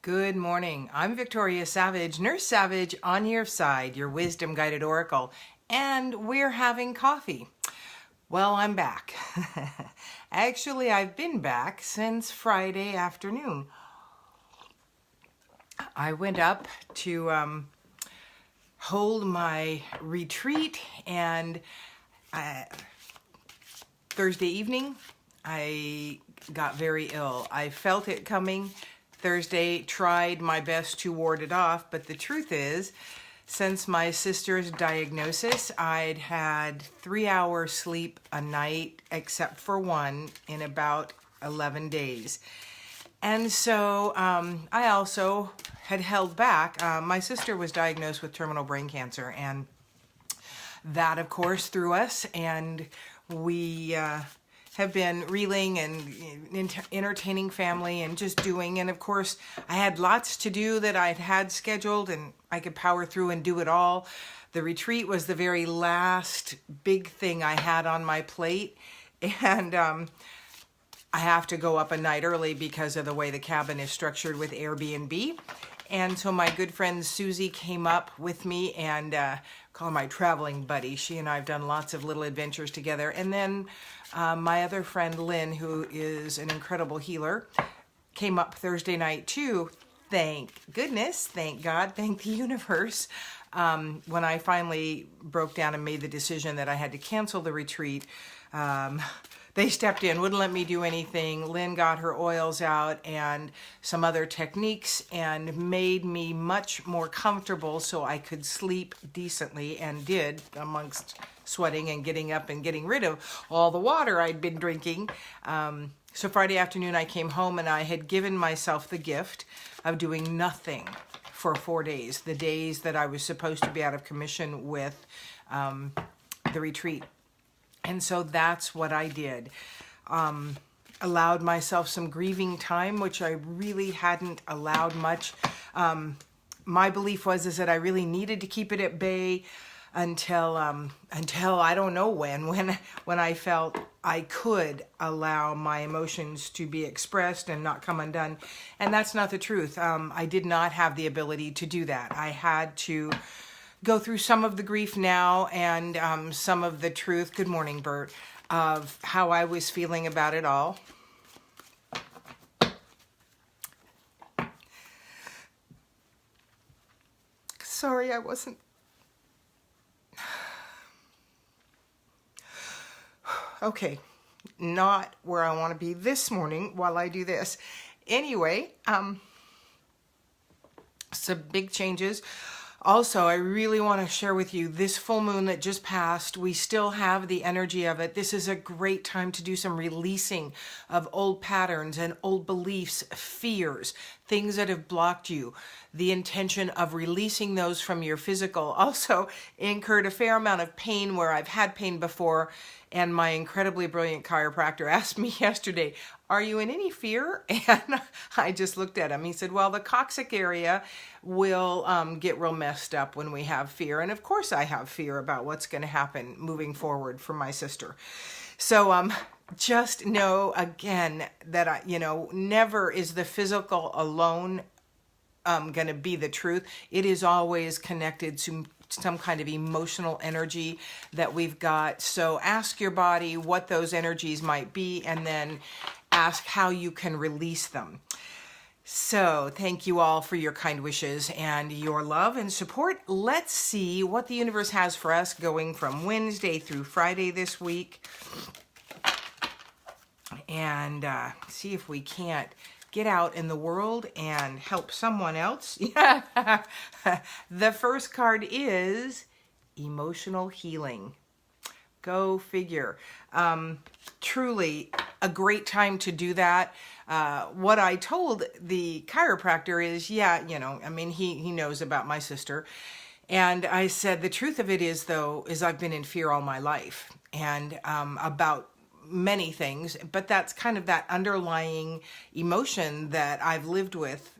Good morning. I'm Victoria Savage, Nurse Savage on your side, your wisdom guided oracle, and we're having coffee. Well, I'm back. Actually, I've been back since Friday afternoon. I went up to hold my retreat, and Thursday evening, I got very ill. I felt it coming. Thursday, tried my best to ward it off, but the truth is, since my sister's diagnosis, I'd had 3 hours sleep a night, except for one, in about 11 days. And so I also had held back. My sister was diagnosed with terminal brain cancer, and that, of course, threw us, and we have been reeling and entertaining family and just doing. And of course, I had lots to do that I'd had scheduled, and I could power through and do it all. The retreat was the very last big thing I had on my plate. And I have to go up a night early because of the way the cabin is structured with Airbnb. And so my good friend Susie came up with me, and call her my traveling buddy. She and I have done lots of little adventures together. And then my other friend Lynn, who is an incredible healer, came up Thursday night too. Thank goodness, thank God, thank the universe. When I finally broke down and made the decision that I had to cancel the retreat, they stepped in, wouldn't let me do anything. Lynn got her oils out and some other techniques and made me much more comfortable so I could sleep decently, and did, amongst sweating and getting up and getting rid of all the water I'd been drinking. So Friday afternoon I came home, and I had given myself the gift of doing nothing for 4 days, the days that I was supposed to be out of commission with the retreat. And so that's what I did. Allowed myself some grieving time, which I really hadn't allowed much. My belief was that I really needed to keep it at bay until I don't know when I felt I could allow my emotions to be expressed and not come undone. And that's not the truth. I did not have the ability to do that. I had to go through some of the grief now and some of the truth, good morning, Bert, of how I was feeling about it all. Sorry, I wasn't. Okay, not where I want to be this morning while I do this. Anyway, some big changes. Also, I really want to share with you this full moon that just passed. We still have the energy of it. This is a great time to do some releasing of old patterns and old beliefs, fears, things that have blocked you. The intention of releasing those from your physical. Also incurred a fair amount of pain where I've had pain before. And my incredibly brilliant chiropractor asked me yesterday, "Are you in any fear?" And I just looked at him. He said, "Well, the coccyx area will get real messed up when we have fear." And of course I have fear about what's going to happen moving forward for my sister. So just know again that, never is the physical alone going to be the truth. It is always connected to some kind of emotional energy that we've got. So ask your body what those energies might be, and then ask how you can release them. So thank you all for your kind wishes and your love and support. Let's see what the universe has for us going from Wednesday through Friday this week, and see if we can't get out in the world and help someone else. The first card is emotional healing. Go figure. Truly a great time to do that. What I told the chiropractor is, he knows about my sister. And I said, the truth of it is, though, is I've been in fear all my life, and about many things, but that's kind of that underlying emotion that I've lived with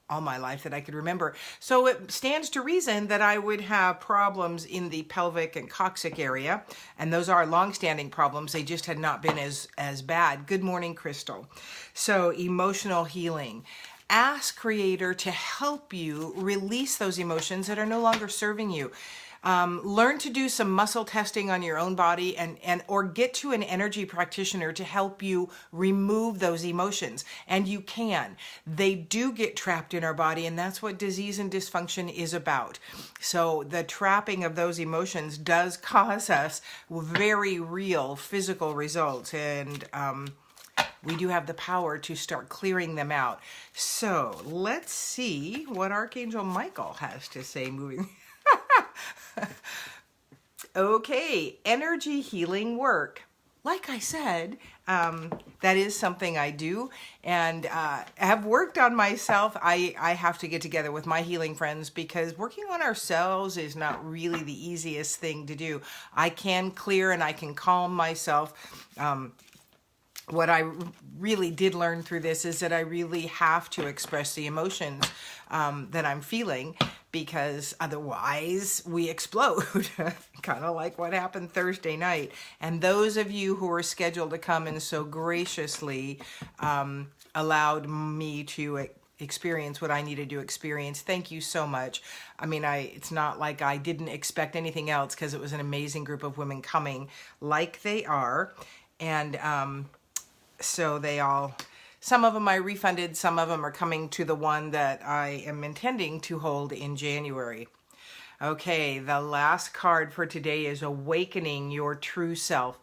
all my life that I could remember. So it stands to reason that I would have problems in the pelvic and coccyx area, and those are long-standing problems. They just had not been as bad. Good morning, Crystal. So emotional healing. ask Creator to help you release those emotions that are no longer serving you. Learn to do some muscle testing on your own body or get to an energy practitioner to help you remove those emotions. And you can. They do get trapped in our body, and that's what disease and dysfunction is about. So the trapping of those emotions does cause us very real physical results, and we do have the power to start clearing them out. So let's see what Archangel Michael has to say moving. Okay, energy healing work. Like I said, that is something I do, and have worked on myself. I have to get together with my healing friends, because working on ourselves is not really the easiest thing to do. I can clear and I can calm myself. What I really did learn through this is that I really have to express the emotions that I'm feeling, because otherwise we explode, kind of like what happened Thursday night. And those of you who were scheduled to come and so graciously allowed me to experience what I needed to experience, thank you so much. I mean, it's not like I didn't expect anything else, because it was an amazing group of women coming, like they are. And so they all, some of them I refunded, some of them are coming to the one that I am intending to hold in January. Okay, the last card for today is Awakening Your True Self.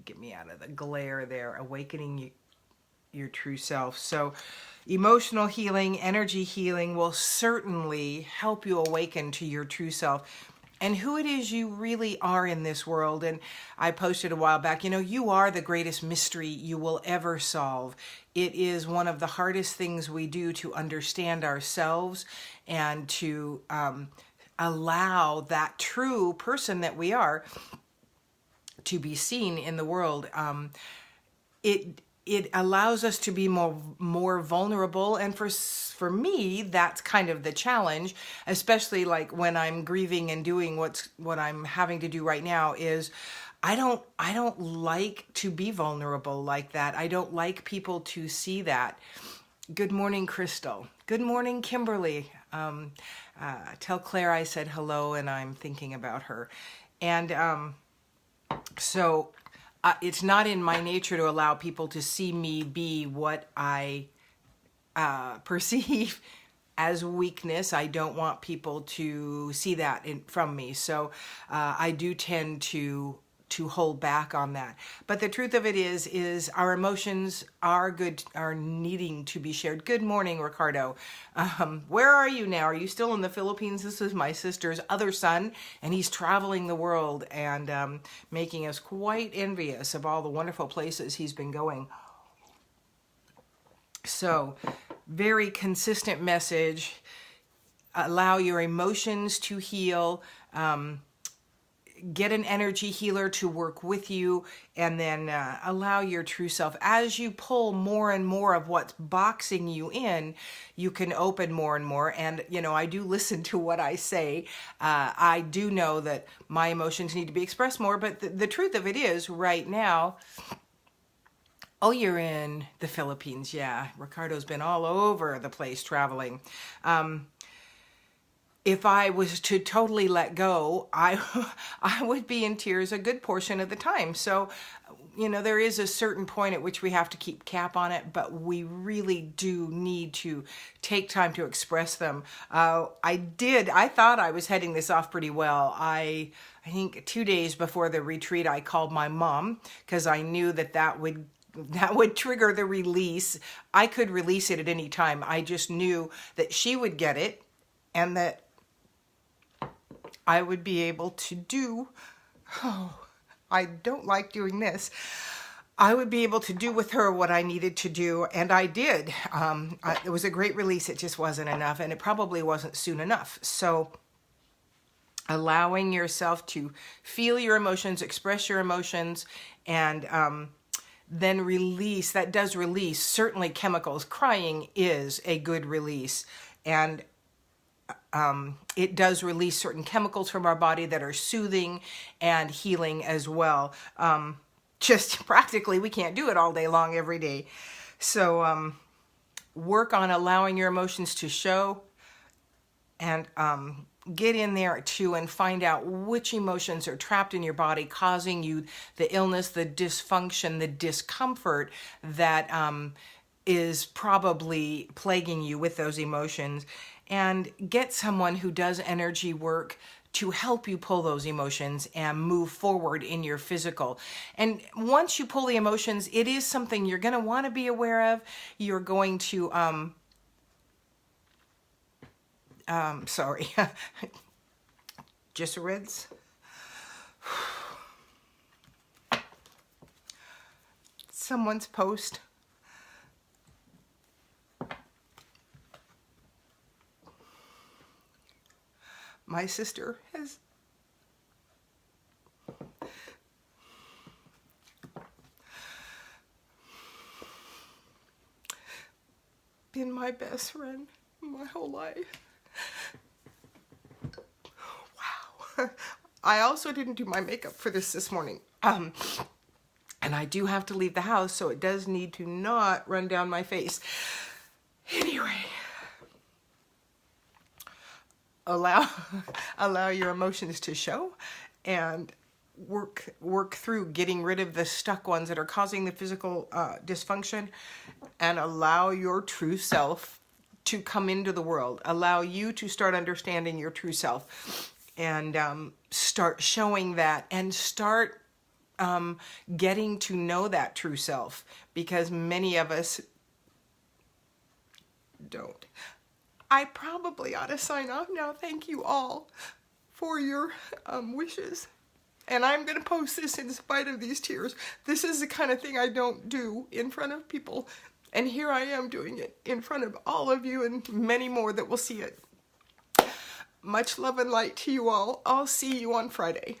Get me out of the glare there. Awakening your true self. So emotional healing, energy healing will certainly help you awaken to your true self and who it is you really are in this world. And I posted a while back, you are the greatest mystery you will ever solve. It is one of the hardest things we do to understand ourselves and to allow that true person that we are to be seen in the world. It allows us to be more vulnerable, and for me, that's kind of the challenge, especially like when I'm grieving and doing what I'm having to do right now. Is I don't like to be vulnerable like that. I don't like people to see that. Good morning, Crystal. Good morning, Kimberly. Tell Claire I said hello, and I'm thinking about her. And so it's not in my nature to allow people to see me be what I perceive as weakness. I don't want people to see that from me. So I do tend to hold back on that. But the truth of it is our emotions are needing to be shared. Good morning, Ricardo. Where are you now? Are you still in the Philippines? This is my sister's other son, and he's traveling the world and making us quite envious of all the wonderful places he's been going. So, very consistent message. Allow your emotions to heal. Get an energy healer to work with you, and then allow your true self. As you pull more and more of what's boxing you in, you can open more and more. And, I do listen to what I say. I do know that my emotions need to be expressed more, but the truth of it is right now, oh, you're in the Philippines. Yeah, Ricardo's been all over the place traveling. If I was to totally let go, I would be in tears a good portion of the time. So, there is a certain point at which we have to keep cap on it, but we really do need to take time to express them. I thought I was heading this off pretty well. I think 2 days before the retreat, I called my mom, because I knew that would trigger the release. I could release it at any time. I just knew that she would get it, and that I would be able to do, I don't like doing this. I would be able to do with her what I needed to do, and I did. It was a great release. It just wasn't enough, and it probably wasn't soon enough. So allowing yourself to feel your emotions, express your emotions, and then release. That does release certainly chemicals. Crying is a good release, and it does release certain chemicals from our body that are soothing and healing as well. Just practically, we can't do it all day long every day. So work on allowing your emotions to show, and get in there too and find out which emotions are trapped in your body causing you the illness, the dysfunction, the discomfort that is probably plaguing you with those emotions, and get someone who does energy work to help you pull those emotions and move forward in your physical. And once you pull the emotions, it is something you're going to want to be aware of. You're going to sorry, just reds. Someone's post. My sister has been my best friend my whole life. Wow. I also didn't do my makeup for this morning. And I do have to leave the house, so it does need to not run down my face. Anyway, allow your emotions to show, and work through getting rid of the stuck ones that are causing the physical dysfunction, and allow your true self to come into the world. Allow you to start understanding your true self, and start showing that, and start getting to know that true self, because many of us don't. I probably ought to sign off now. Thank you all for your wishes. And I'm going to post this in spite of these tears. This is the kind of thing I don't do in front of people. And here I am doing it in front of all of you and many more that will see it. Much love and light to you all. I'll see you on Friday.